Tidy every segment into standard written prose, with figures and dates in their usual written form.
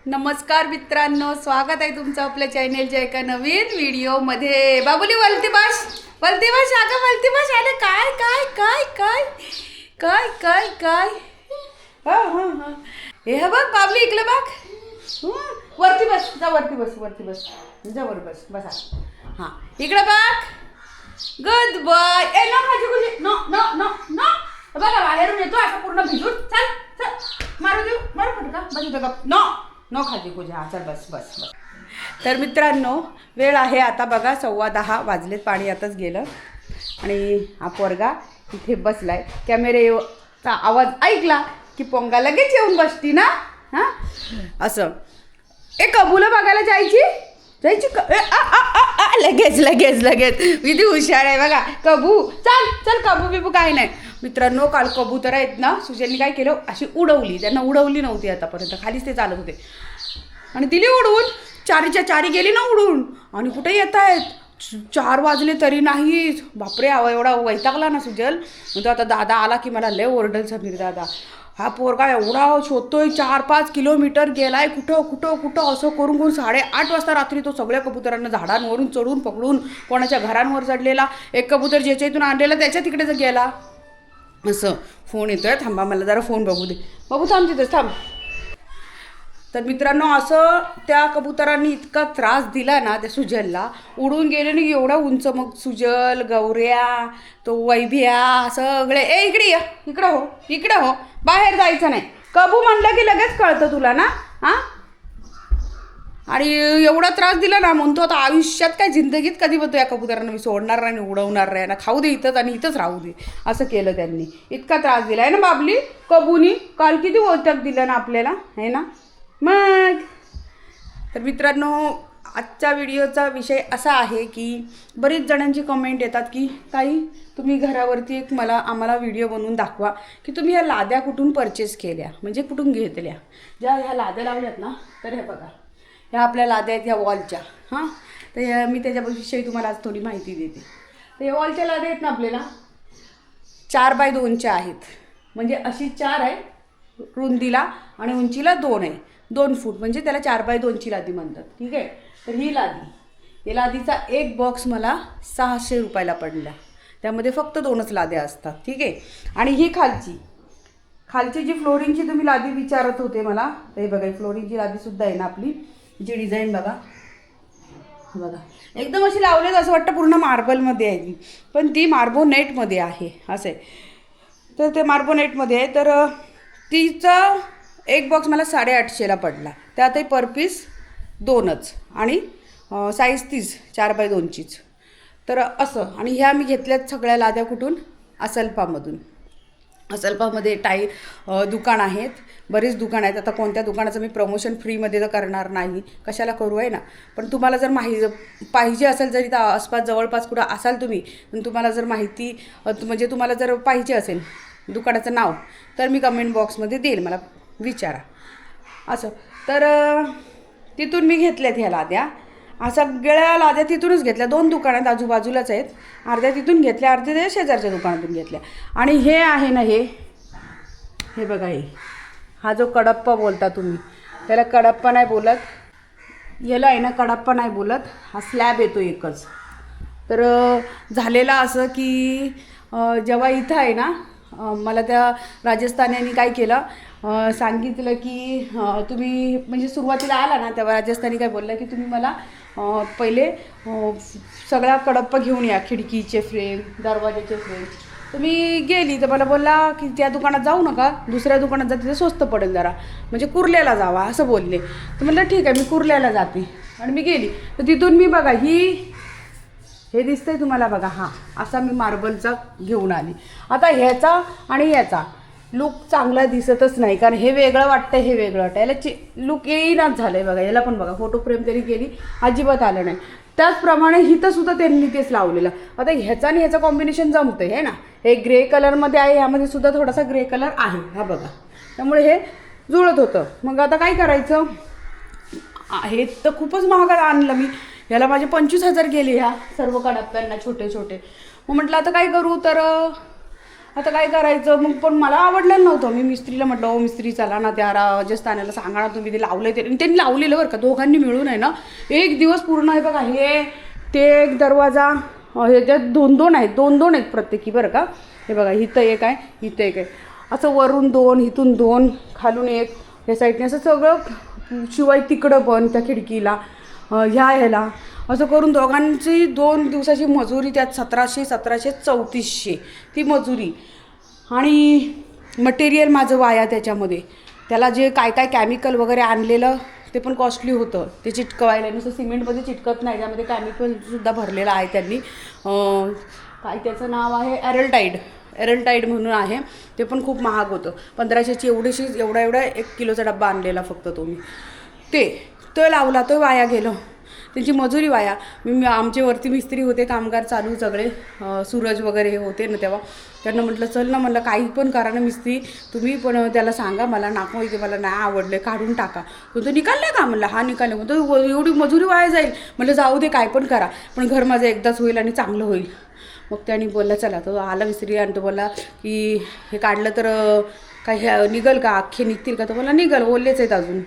नमस्कार मित्रांनो, स्वागत आहे तुमचं आपल्या चॅनेलच्या एका नवीन व्हिडिओमध्ये. बाबुली वलती बस अगं वलती बस. आले काय काय काय काय काय काय काय हा हा हा हे बघ बाबली, इकडे बघ. वरती बस, जा वरती बस, वरती बस, जा वर बस, बसा. हां इकडे बघ. Good boy. ए नो खाजी खुजी, नो नो नो नो. बघा बाहेरून येतो असं पूर्ण भिजून. चल चल मारू देऊ, मारू फटका. बस इथं गप. नो नो खाजी खुजी. हां चल बस बस बस. तर मित्रांनो, वेळ आहे आता बघा 10:15 वाजलेत. पाणी आताच गेलं आणि हा पोरगा इथे बसलाय. कॅमेरेचा आवाज ऐकला की पोंगा लगेच येऊन बसती ना. हां असं. ए कबूला बघायला जायची लगेच लगेच लगेच. किती हुशार आहे बघा कबू. चल चल कबू बिबू काही नाही. मित्रांनो, काल कबूतर आहेत ना, सुजलनी काय केलं, अशी उडवली. त्यांना उडवली नव्हती आतापर्यंत, खालीच ते चालत होते आणि दिली उडवून. चारीच्या चारी गेली ना उडून. आणि कुठे येत आहेत, 4 वाजले तरी नाहीच. बापरे, एवढा वैतागला ना सुजल. म्हणजे आता दादा आला की मला लय ओरडल समीर दादा. हा पोरगा एवढा शोधतोय, 4-5 किलोमीटर गेलाय कुठं कुठं कुठं असं करून करून 8:30 वाजता रात्री तो सगळ्या कबुतरांना झाडांवरून चढून पकडून, कोणाच्या घरांवर चढलेला. एक कबूतर ज्याच्या इथून आणलेला त्याच्या तिकडेच गेला. असं. फोन येतोय, थांबा मला जरा फोन बघू दे. बघू थांब तिथेच थांब. तर मित्रांनो, असं त्या कबुतरांनी इतका त्रास दिला ना त्या सुजलला. उडून गेले ना एवढा उंच. मग सुजल, गौऱ्या, तो वैभ्या सगळे. ए इकडे या, इकडं हो, इकडं हो, बाहेर जायचं नाही. कबू म्हणलं की लगेच कळतं तुला ना. हां आणि एवढा त्रास दिला ना, म्हणतो आता आयुष्यात काय जिंदगीत कधी म्हणतो या कबुतरांना मी सोडणार नाही, उडवणार नाही ना, खाऊ दे इथंच आणि इथंच राहू दे. असं केलं त्यांनी. इतका त्रास दिला आहे ना बाबली कबूनी. काल किती ओळख दिलं ना आपल्याला, आहे ना. मग तर मित्रांनो, आजच्या व्हिडिओचा विषय असा आहे की बरेच जणांची कमेंट येतात की ताई तुम्ही घरावरती एक आम्हाला व्हिडिओ बनवून दाखवा की तुम्ही ह्या लाद्या कुठून परचेस केल्या, म्हणजे कुठून घेतल्या. ज्या ह्या लाद्या लावल्यात ना, तर हे बघा, ह्या आपल्या लाद्या आहेत ह्या वॉलच्या. हां तर मी त्याच्याविषयी तुम्हाला आज थोडी माहिती देते. तर ह्या वॉलच्या लाद्या आहेत ना आपल्याला 4x2च्या आहेत. म्हणजे अशी 4 आहे रुंदीला आणि उंचीला 2 आहे. 2 फूट म्हणजे त्याला 4x2ची लादी म्हणतात. ठीक आहे. तर ही लादी, या लादीचा एक बॉक्स मला 600 रुपयाला पडला. त्यामध्ये फक्त 2च लाद्या असतात. ठीक आहे. आणि ही खालची जी फ्लोरिंगची तुम्ही लादी विचारत होते मला, तर हे बघा फ्लोरिंगची लादीसुद्धा आहे ना आपली. जी डिझाईन बघा, एकदम अशी लावलेच असं वाटतं पूर्ण मार्बलमध्ये आहे ती, पण ती मार्बोनेटमध्ये आहे. असं आहे. तर ते मार्बोनेटमध्ये आहे. तर तिचा एक बॉक्स मला 850ला पडला. त्यातही पर पीस 2च आणि साईज 30 4x2चीच. तर असं. आणि ह्या मी घेतल्यात सगळ्या लाद्या कुठून, असल्पामधून. असल्पामध्ये दुकान आहेत, बरेच दुकान आहेत. आता कोणत्या दुकानाचं मी प्रमोशन फ्रीमध्ये तर करणार नाही, कशाला करू, आहे ना. पण तुम्हाला जर पाहिजे असेल, जरी तर आसपास जवळपास कुठं असाल तुम्ही, पण तुम्हाला जर माहिती म्हणजे तुम्हाला जर पाहिजे असेल दुकानाचं नाव, तर मी कमेंट बॉक्समध्ये देईल, मला विचारा. असं. तर तिथून मी घेतल्यात ह्या लाद्या. सगळ्या लाद्या तिथूनच घेतल्या. 2 दुकानं आहेत आजूबाजूलाच आहेत. अर्ध्या तिथून घेतल्या, अर्ध्या त्या शेजारच्या दुकानातून घेतल्या. आणि हे आहे ना, हे बघा, हा जो कडप्पा बोलता तुम्ही, त्याला कडप्पा नाही बोलत, याला आहे ना कडप्पा नाही बोलत. हा स्लॅब येतो एकच. तर झालेला असं की जेव्हा इथं आहे ना, मला त्या राजस्थान्यांनी काय केलं, सांगितलं की तुम्ही म्हणजे सुरुवातीला आला ना तेव्हा राजस्थानी काय बोलला की तुम्ही मला पहिले सगळा कडप्पा घेऊन या, खिडकीचे फ्रेम, दरवाजाचे फ्रेम. तर मी गेली तर मला बोलला की त्या दुकानात जाऊ नका, दुसऱ्या दुकानात जा, तिथे स्वस्त पडेल जरा, म्हणजे कुर्ल्याला जावा असं बोलले. तर म्हटलं ठीक आहे, मी कुर्ल्याला जाते. आणि मी गेली तर तिथून मी बघा हे दिसतंय तुम्हाला बघा, हा असा मी मार्बलचा घेऊन आली. आता ह्याचा आणि याचा लुक चांगला दिसतच नाही, कारण हे वेगळं वाटतं, हे वेगळं वाटतं. याला लुक येईनाच झालं आहे बघा. याला पण बघा फोटो फ्रेम तरी केली, अजिबात आलं नाही. त्याचप्रमाणे हिथंसुद्धा त्यांनी तेच लावलेलं. आता ह्याचा आणि ह्याचं कॉम्बिनेशन जमतं आहे ना. हे ग्रे कलरमध्ये आहे, ह्यामध्ये सुद्धा थोडासा ग्रे कलर आहे, हा बघा. त्यामुळे हे जुळत होतं. मग आता काय करायचं, हे तर खूपच महागात आणलं मी. ह्याला माझे 25,000 गेले ह्या सर्व कडप्प्यांना, छोटे छोटे. मग म्हटलं आता काय करू, तर आता काय करायचं मग. पण मला आवडलेलं नव्हतं. मी मिस्त्रीला म्हटलं हो मिस्त्री चला ना त्या राजस्थानाला सांगा ना तुम्ही ते लावलं ते. आणि त्यांनी लावलेलं बरं का दोघांनी मिळून आहे ना. एक दिवस पूर्ण आहे बघा. हे ते एक दरवाजा ह्याच्यात दोन आहेत प्रत्येकी बरं का. हे बघा इथं एक आहे, इथं एक आहे, असं वरून 2 इथून 2 खालून 1 या साईडने असं सगळं. शिवाय तिकडं पण त्या खिडकीला ह्याला असं करून दोघांची 2 दिवसाची मजुरी त्यात 1700-1734 ती मजुरी. आणि मटेरियल माझं वाया त्याच्यामध्ये. त्याला जे काय केमिकल वगैरे आणलेलं ते पण कॉस्टली होतं. ते चिटकवायला नुसतं सिमेंटमध्ये चिटकत नाही, त्यामध्ये केमिकलसुद्धा भरलेलं आहे त्यांनी. काय त्याचं नाव आहे एरलटाईड म्हणून आहे. ते पण खूप महाग होतं. 1500ची एवढा 1 किलोचा डब्बा आणलेला फक्त तो मी. तो लावला, तो वाया गेलो. त्यांची मजुरी वाया. आमचे वरती मिस्त्री होते कामगार चालू सगळे, सूरज वगैरे हे होते ना तेव्हा. त्यांना म्हटलं चल ना, म्हणलं काही पण करा ना मिस्त्री तुम्ही, पण त्याला सांगा मला नको इथे, मला नाही आवडलं, काढून टाका. तो निकाललं का म्हणलं हा निकाललं. म्हणतो एवढी मजुरी वाया जाईल. म्हटलं जाऊ दे काय पण करा, पण घर माझं एकदाच होईल आणि चांगलं होईल. मग त्याने बोलला चला. तो आला मिस्त्री आणि तो बोलला की हे काढलं तर काय निघल का, अख्खे निघतील का. तो बोलला निघल, ओलेच आहेत अजून.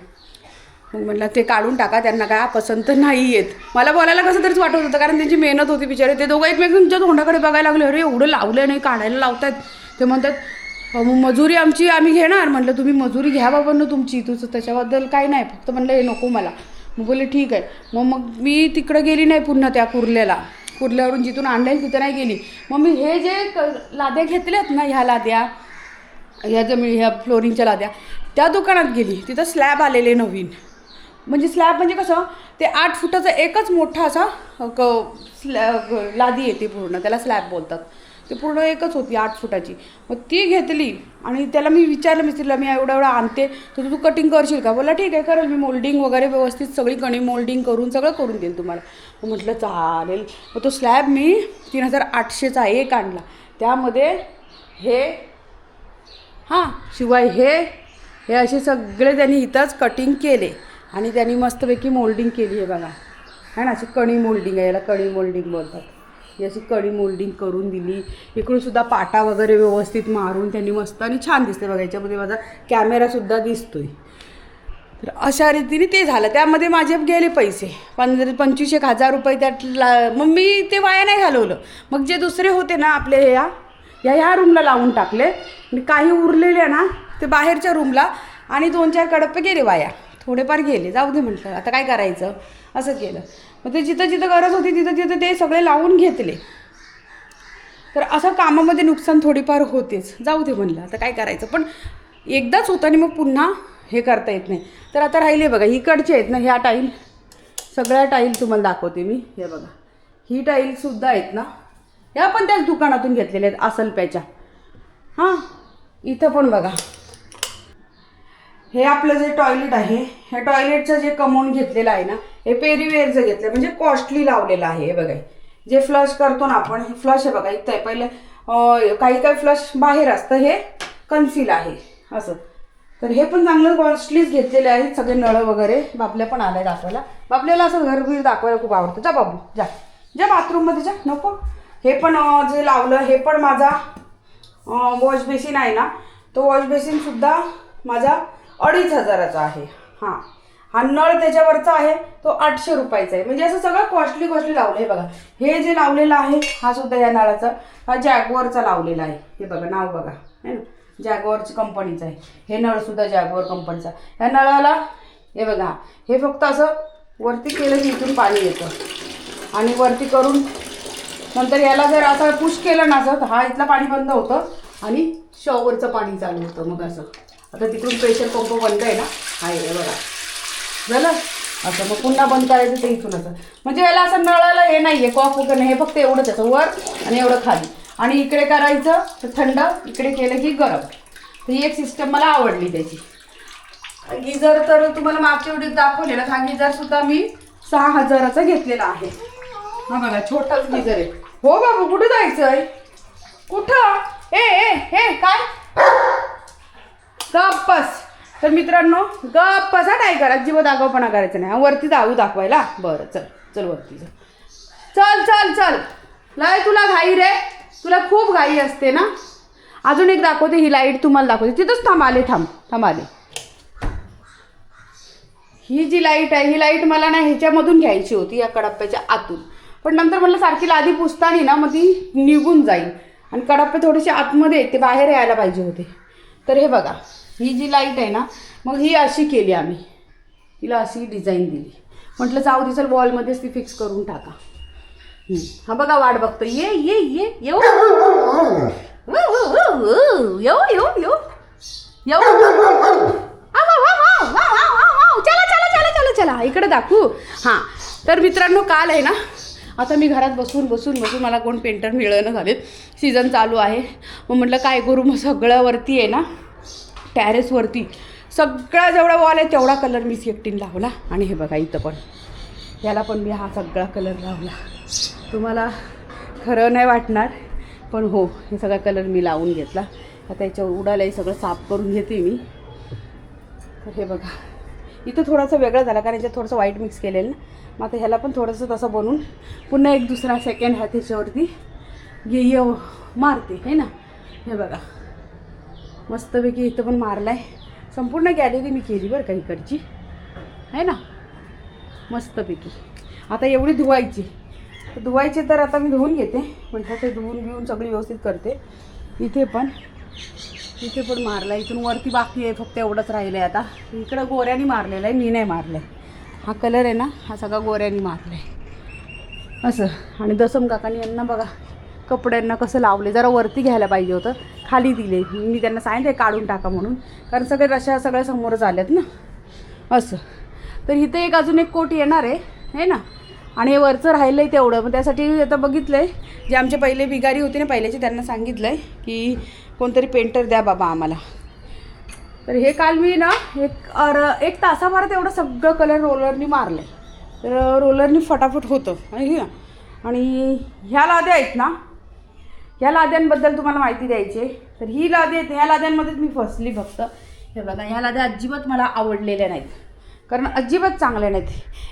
मग म्हटलं ते काढून टाका, त्यांना काय पसंत नाही येत. मला बोलायला कसं तरीच वाटत होतं, कारण त्यांची मेहनत होती बिचारे. ते दोघं एकमेकांच्या तोंडाकडे बघायला लागले, अरे एवढं लावलं नाही, काढायला लावतात. ते म्हणतात मजुरी आमची आम्ही घेणार. म्हटलं तुम्ही मजुरी घ्या बाबा ना तुमची, तुझं त्याच्याबद्दल काही नाही, फक्त म्हणलं हे नको मला. मग बोलले ठीक आहे. मग मी तिकडं गेली नाही पुन्हा त्या कुर्ल्यावरून जिथून आणलं तिथं नाही गेली. मग मी हे जे लाद्या घेतल्यात ना, ह्या लाद्या ह्या फ्लोरिंगच्या लाद्या, त्या दुकानात गेली. तिथं स्लॅब आलेले नवीन. म्हणजे स्लॅब म्हणजे कसं, ते 8 फुटाचा एकच मोठा असा लादी येते पूर्ण, त्याला स्लॅब बोलतात. ते पूर्ण एकच होती 8 फुटाची. मग ती घेतली आणि त्याला मी विचारलं मिस्त्रीला, मी एवढं आणते तर तू कटिंग करशील का. बोला ठीक आहे करेल मी, मोल्डिंग वगैरे व्यवस्थित सगळी कणी मोल्डिंग करून सगळं करून देईल तुम्हाला. मग म्हटलं चालेल. मग तो स्लॅब मी 3800चा एक आणला. त्यामध्ये हे शिवाय हे असे सगळे त्यांनी इथंच कटिंग केले आणि त्यांनी मस्तपैकी मोल्डिंग केली. हे बघा आहे ना, अशी कणी मोल्डिंग आहे, याला कणी मोल्डिंग बोलतात. ही अशी कणी मोल्डिंग करून दिली. इकडूनसुद्धा पाटा वगैरे व्यवस्थित मारून त्यांनी मस्त आणि छान दिसते बघा. याच्यामध्ये माझा कॅमेरासुद्धा दिसतोय. तर अशा रीतीने ते झालं. त्यामध्ये माझे गेले पैसे 25,000 रुपये त्यात. मग मी ते वाया नाही घालवलं. मग जे दुसरे होते ना आपले ह्या रूमला लावून टाकले आणि काही उरलेले ना ते बाहेरच्या रूमला, आणि 2-4 कडप्पे गेले वाया, थोडेफार गेले, जाऊ दे म्हटलं आता काय करायचं, असं केलं. मग ते जिथं गरज होती तिथं ते सगळे लावून घेतले. तर असं कामामध्ये नुकसान थोडीफार होतेच, जाऊ दे म्हणलं आता काय करायचं. पण एकदाच होतं आणि मग पुन्हा हे करता येत नाही. तर आता राहिले बघा इकडचे आहेत ना ह्या टाईल, सगळ्या टाईल तुम्हाला दाखवते मी. हे बघा ही टाईलसुद्धा आहेत ना, ह्या पण त्याच दुकानातून घेतलेल्या आहेत असलप्याच्या. इथं पण बघा हे आपलं जे टॉयलेट आहे, ह्या टॉयलेटचं जे कमोड घेतलेलं आहे ना, हे पेरीवेअरचं घेतलं, म्हणजे कॉस्टली लावलेलं आहे. हे बघा जे फ्लश करतो ना आपण, हे फ्लश आहे बघा इथं आहे. पहिले काही फ्लश बाहेर असतं, हे कन्सील आहे असं. तर हे पण चांगलं कॉस्टलीच घेतलेले आहेत सगळे. नळ वगैरे बाबल्या पण आलाय दाखवायला. बाबल्याला असं घरबीर दाखवायला खूप आवडतं. जा बाबू जा बाथरूममध्ये जा. नको हे पण जे लावलं, हे पण माझा वॉश बेसिन आहे ना, तो वॉश बेसिनसुद्धा माझा 2500चा आहे. हा नळ त्याच्यावरचा आहे तो 800 रुपयाचा आहे. म्हणजे असं सगळं कॉस्टली लावलं. हे बघा हे जे लावलेलं आहे हा सुद्धा या नळाचा, हा जॅगवरचा लावलेला आहे. हे बघा नाव बघा है ना, जॅगवरची कंपनीचं आहे. हे नळसुद्धा जॅगवर कंपनीचा. ह्या नळाला हे बघा, हे फक्त असं वरती केलं की इथून पाणी येतं आणि वरती करून नंतर याला जर असं पुश केलं ना असं, हा इथलं पाणी बंद होतं आणि शॉवरचं पाणी चालू होतं. मग असं आता तिकडून प्रेशर पंप बंद आहे ना, हे बघा झालं असं. मग पुन्हा बंद करायचं ते इथून असं. म्हणजे याला असं नळाला हे नाही आहे, कॉक वगैरे नाही, हे फक्त एवढंच असं वर आणि एवढं खाली. आणि इकडे करायचं तर थंड, इकडे केलं की गरम. तर ही एक सिस्टम मला आवडली त्याची. गिझर तर तुम्हाला मागच्या व्हिडिओत दाखवलेला, हा गिझरसुद्धा मी 6000चा घेतलेला आहे. हा बघा छोटाच गिझर आहे. हो बाबू कुठं जायचं आहे, कुठं हे काय गप्पस. तर मित्रांनो गप्पस नाही करा, अजिबात आगाऊपणा करायचं नाही. वरती जाऊ दाखवायला. बरं चल वरती चल लय तुला घाई रे, तुला खूप घाई असते ना. अजून एक दाखवते, ही लाईट तुम्हाला दाखवते. तिथंच थांब आले. ही जी लाईट आहे, ही लाईट मला ना ह्याच्यामधून घ्यायची होती, या कडाप्प्याच्या आतून. पण नंतर म्हटलं सारखी लादी पुसताना ना मग ती निघून जाईल आणि कडाप्पे थोडेसे आतमध्ये ते बाहेर यायला पाहिजे होते. तर हे बघा, ही जी लाईट आहे ना, मग ही अशी केली आम्ही, तिला अशी डिझाईन दिली. म्हटलं जाऊ दे, चल वॉलमध्येच ती फिक्स करून टाका. हा बघा, वाट बघतो. ये येऊ चला इकडे दाखवू. हां, तर मित्रांनो, काल आहे ना, आता मी घरात बसून मला कोण पेंटर मिळणं झाले. सीझन चालू आहे. मग म्हटलं काय करू, मग सगळं वरती आहे ना, टॅरेसवरती सगळा जेवढा वॉल आहे तेवढा कलर मी एकटीने लावला. आणि हे बघा, इथं पण याला पण मी हा सगळा कलर लावला. तुम्हाला खरं नाही वाटणार, पण हो, हे सगळा कलर मी लावून घेतला. आता याच्यावर उडालाही सगळं साफ करून घेते मी. तर हे बघा, इथं थोडंसं वेगळं झालं कारण याच्यात थोडंसं व्हाईट मिक्स केलेलं ना. मग आता ह्याला पण थोडंसं तसं बनवून पुन्हा एक दुसरा सेकंड ह्या त्याच्यावरती मारते, हे ना. हे बघा, मस्तपैकी इथं पण मारला आहे. संपूर्ण गॅलरी मी केली बरं का इकडची, आहे ना, मस्तपैकी. आता एवढी धुवायची तर आता मी धुवून घेते. म्हटलं ते धुवून सगळी व्यवस्थित करते. इथे पण मारला आहे. इथून वरती बाकी आहे, फक्त एवढंच राहिलं आहे. आता इकडं गोऱ्याने मारलेलं आहे, मी नाही मारलं आहे. हा कलर आहे ना, हा सगळा गोऱ्याने मारला आहे असं. आणि दसम काकांनी यांना बघा कपड्यांना कसं लावले, जरा वरती घ्यायला पाहिजे होतं, खाली दिले. मी त्यांना सांगितले काढून टाका म्हणून, कारण सगळे रशा सगळ्या समोरच आल्यात ना असं. तर इथे अजून एक कोट येणार आहे ना. आणि हे वरचं राहिलं आहे तेवढं. मग त्यासाठी आता बघितलं आहे, जे आमचे पहिले भिगारी होते ना पहिल्याचे, त्यांना सांगितलं आहे की कोणतरी पेंटर द्या बाबा आम्हाला. तर हे काल मी ना एक तासाभरात एवढं सगळं कलर रोलरनी मारलं आहे. तर रोलरनी फटाफट होतं. आणि ह्या लाद्या आहेत ना, ह्या लाद्यांबद्दल तुम्हाला माहिती द्यायची आहे. तर ही लादी आहेत, ह्या लाद्यांमध्येच मी फसली फक्त. हे बघा, ह्या लाद्या अजिबात मला आवडलेल्या नाहीत, कारण अजिबात चांगल्या नाहीत.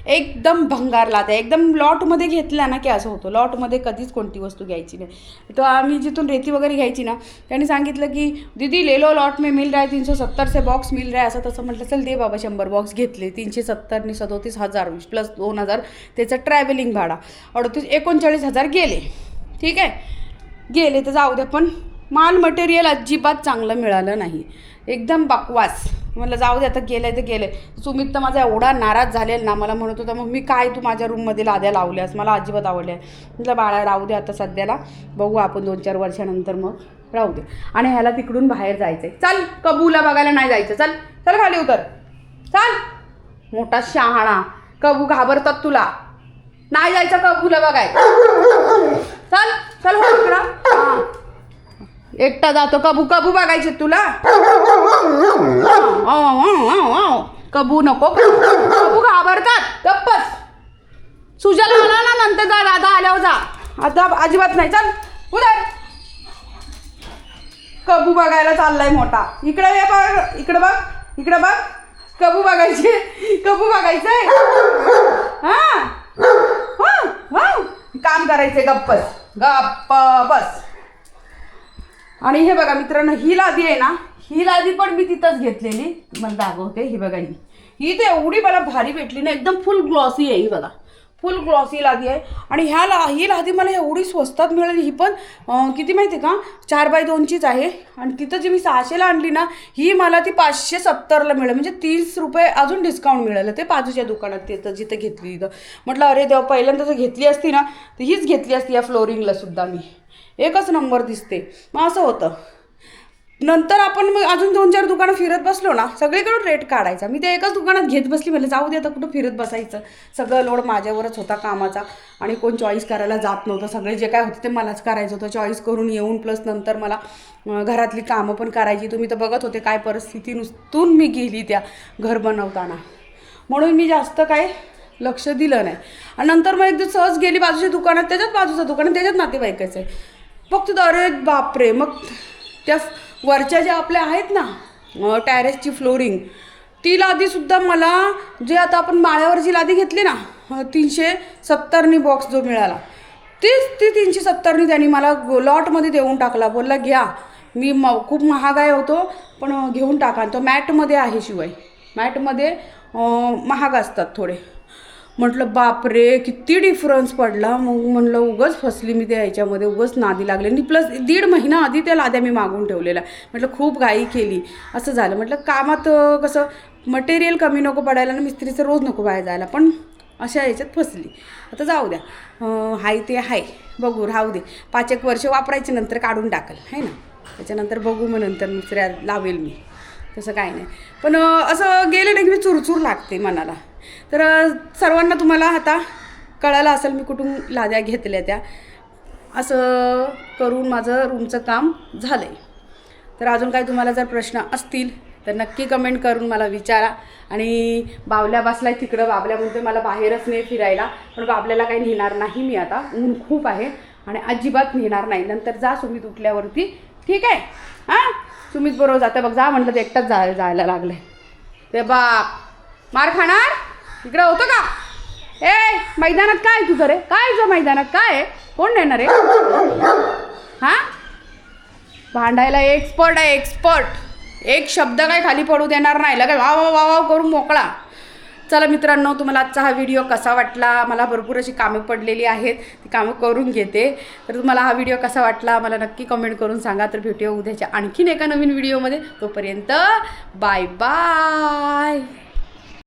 एकदम भंगार लाद्या, एकदम लॉटमध्ये घेतल्या ना की असं होतं. लॉटमध्ये कधीच कोणती वस्तू घ्यायची नाही. तो आम्ही जिथून रेती वगैरे घ्यायची ना, त्यांनी सांगितलं की दीदी ले लो, लॉट में मिल रहा है 370 से बॉक्स मिल रहा है, असं तसं. म्हटलं चल दे बाबा, 100 बॉक्स घेतले. 370 ने 37,000 प्लस 2,000 त्याचं ट्रॅव्हलिंग भाडा, 39,000 गेले. ठीक आहे, गेले तर जाऊ द्या. पण माल मटेरियल अजिबात चांगलं मिळालं नाही, एकदम बकवास. म्हटलं जाऊ दे, आता गेलं तर गेलं. सुमित तर माझा एवढा नाराज झालेला ना, मला म्हणत होता मग मी काय तू माझ्या रूममध्ये लाद्या लावल्यास, मला अजिबात आवडल्या. म्हटलं बाळा राहू दे आता सध्याला, बघू आपण 2-4 वर्षानंतर, मग राहू दे. आणि ह्याला तिकडून बाहेर जायचं आहे. चल, कबूला बघायला नाही जायचं, चल चल खाली उतर, चल. मोठा शहाणा, कबू घाबरतात तुला, नाही जायचं कबूला बघायला. चल चल हो इकडं. हां, एकटा जातो. कबू बघायचे तुला? कबू नको, कबू घाबरतात. गप्पच. सुजाला म्हणा ना नंतर जा, दादा आल्यावर जा, आता अजिबात नाही. चल उदय, कबू बघायला चाललाय मोठा. इकडे ये बघ, इकडे बघ, कबू बघायचंय. हां, काम करायचंय. गप्प बस. आणि हे बघा मित्रांनो, ही लादी आहे ना, ही लादी पण मी तिथंच घेतलेली. मला दाखवते. ही बघा, ही तर एवढी मला भारी भेटली ना, एकदम फुल ग्लॉसी आहे. ही बघा, फुल ग्लॉसी लादी आहे. आणि ही लादी मला एवढी स्वस्तात मिळाली. ही पण किती माहिती आहे का, 4x2चीच आहे. आणि तिथं जी मी 600ला आणली ना, ही मला ती 570ला मिळाली. म्हणजे 30 रुपये अजून डिस्काउंट मिळालं. ते बाजूच्या दुकानात तिथं जिथं घेतली तिथं. म्हटलं अरे देवा, पहिल्यांदा जर घेतली असती ना तर हीच घेतली असती. या फ्लोरिंगला सुद्धा मी एकच नंबर दिसते. मग असं होतं. नंतर आपण मग अजून 2-4 दुकानं फिरत बसलो ना, सगळीकडून रेट काढायचा. मी ते एकाच दुकानात घेत बसली. म्हटलं जाऊ दे आता, कुठं फिरत बसायचं. सगळं लोड माझ्यावरच होता कामाचा. आणि कोण चॉईस करायला जात नव्हतं. सगळे जे काय होतं ते मलाच करायचं होतं. चॉईस करून येऊन प्लस नंतर मला घरातली कामं पण करायची. तुम्ही तर बघत होते काय परिस्थितीतून मी गेली त्या घर बनवताना. म्हणून मी जास्त काय लक्ष दिलं नाही. आणि नंतर मग एकदा सहज गेली बाजूच्या दुकानात, बाजूचं दुकानात, त्याच्यात नातेवाईकाचं आहे. फक्त अरे बापरे. मग त्या वरच्या ज्या आपल्या आहेत ना टॅरेसची फ्लोरिंग, ती लादीसुद्धा मला, जे आता आपण माळ्यावरची लादी घेतली ना 370नी बॉक्स जो मिळाला, ती 370नी त्यांनी मला लॉटमध्ये देऊन टाकला. बोलला घ्या, मी खूप महाग आहे होतो पण घेऊन टाका. तो मॅटमध्ये आहे, शिवाय मॅटमध्ये महाग असतात थोडे. म्हटलं बापरे किती डिफरन्स पडला. मग म्हटलं उगाच फसली मी त्या ह्याच्यामध्ये, उगाच नादी लागले. आणि प्लस 1.5 महिना आधी त्या लाद्या मी मागून ठेवलेल्या. म्हटलं खूप घाई केली, असं झालं. म्हटलं कामात कसं मटेरियल कमी नको पडायला आणि मिस्त्रीचं रोज नको बाहेर जायला, पण अशा ह्याच्यात फसली. आता जाऊ द्या, हाय ते हाय, बघू राहू दे. 5-1 वर्ष वापरायचे, नंतर काढून टाकल आहे ना. त्याच्यानंतर बघू, मग नंतर मिस्त्र्या लावेल मी, तसं काय नाही. पण असं गेलं नाही की मी चुरचूर लागते मनाला. तर सर्वांना तुम्हाला आता कळालं असेल मी कुठून लाद्या घेतल्या त्या. असं करून माझं रूमचं काम झालं आहे. तर अजून काही तुम्हाला जर प्रश्न असतील तर नक्की कमेंट करून मला विचारा. आणि बावल्या बसलाय तिकडं, बाबल्या म्हणते मला बाहेरच नाही फिरायला, पण बाबल्याला काही नेणार नाही मी आता, ऊन खूप आहे आणि अजिबात नेणार नाही. नंतर जा सुमित उठल्यावरती, ठीक आहे. हां, सुमित बरोबर जाते बघ, जा म्हटलं तर एकटाच जायला लागलं. ते बाप मार खाणार इकडं होतं का. ए मैदानात काय तुझं रे, काय तुझं मैदानात काय आहे, कोण नेणार आहे. हां, भांडायला एक्सपर्ट आहे, एक्सपर्ट. एक शब्द काय खाली पडू देणार नाही, लगे वा वा वा करून मोकळा. चला मित्रांनो, तुम्हाला आजचा हा व्हिडिओ कसा वाटला. मला भरपूर अशी कामं पडलेली आहेत, ती कामं करून घेते. तर तुम्हाला हा व्हिडिओ कसा वाटला मला नक्की कमेंट करून सांगा. तर भेटूया उद्याच्या आणखीन एका नवीन व्हिडिओमध्ये. तोपर्यंत बाय बाय.